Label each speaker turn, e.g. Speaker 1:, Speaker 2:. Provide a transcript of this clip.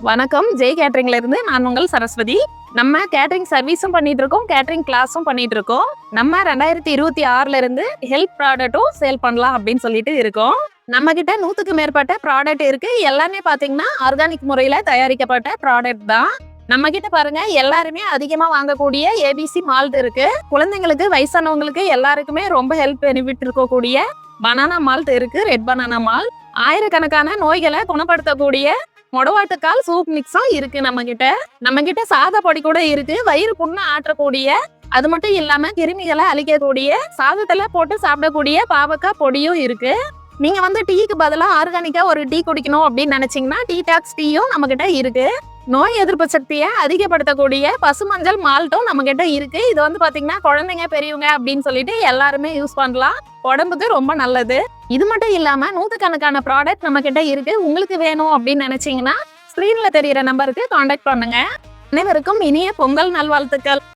Speaker 1: வணக்கம். ஜெய் கேட்டரிங்ல இருந்து நான் உங்கள் சரஸ்வதி. நம்ம கேட்டரிங் சர்வீஸும் பண்ணிட்டு இருக்கோம், கேட்டரிங் கிளாஸும் பண்ணிட்டு இருக்கோம். நம்ம 2026ல இருந்து ஹெல்த் ப்ராடக்ட்டும் சேல் பண்ணலாம் அப்படின்னு சொல்லிட்டு இருக்கோம். நம்ம கிட்ட 100க்கு மேற்பட்ட ப்ராடக்ட் இருக்கு. எல்லாமே பாத்தீங்கன்னா ஆர்கானிக் முறையில தயாரிக்கப்பட்ட ப்ராடக்ட் தான். நம்ம கிட்ட பாருங்க, எல்லாருமே அதிகமா வாங்கக்கூடிய ஏபிசி மால்ட் இருக்கு. குழந்தைங்களுக்கு, வயசானவங்களுக்கு எல்லாருக்குமே ரொம்ப ஹெல்த் பெனிஃபிட் இருக்கக்கூடிய பனானா மால்ட் இருக்கு. ரெட் பனானா மால்ட் ஆயிரக்கணக்கான நோய்களை குணப்படுத்தக்கூடிய மொடவாட்டுக்கால் சூப் மிக்ஸும் இருக்கு. நம்ம கிட்ட சாத பொடி கூட இருக்கு. வயிறு புண்ணு ஆற்றக்கூடிய, அது மட்டும் இல்லாம கிருமிகளை அழிக்கக்கூடிய, சாதத்துல போட்டு சாப்பிடக்கூடிய பாவக்காய் பொடியும் இருக்கு. நீங்க டீக்கு பதிலா ஆர்கானிக்கா ஒரு டீ குடிக்கணும் அப்படின்னு நினைச்சீங்கன்னா டீடாக்ஸ் டீயும் நம்ம கிட்ட இருக்கு. நோய் எதிர்ப்பு சக்தியை அதிகப்படுத்தக்கூடிய பசுமஞ்சள் மால்ட்டும் நம்ம கிட்ட இருக்கு. இது பாத்தீங்கன்னா குழந்தைங்க, பெரியவங்க அப்படின்னு சொல்லிட்டு எல்லாருமே யூஸ் பண்ணலாம். உடம்புக்கு ரொம்ப நல்லது. இது மட்டும் இல்லாம 100கணக்கான ப்ராடக்ட் நம்ம கிட்ட இருக்கு. உங்களுக்கு வேணும் அப்படின்னு நினைச்சீங்கன்னா ஸ்கிரீன்ல தெரியிற நம்பருக்கு கான்டாக்ட் பண்ணுங்க. அனைவருக்கும் இனிய பொங்கல் நல்வாழ்த்துக்கள்.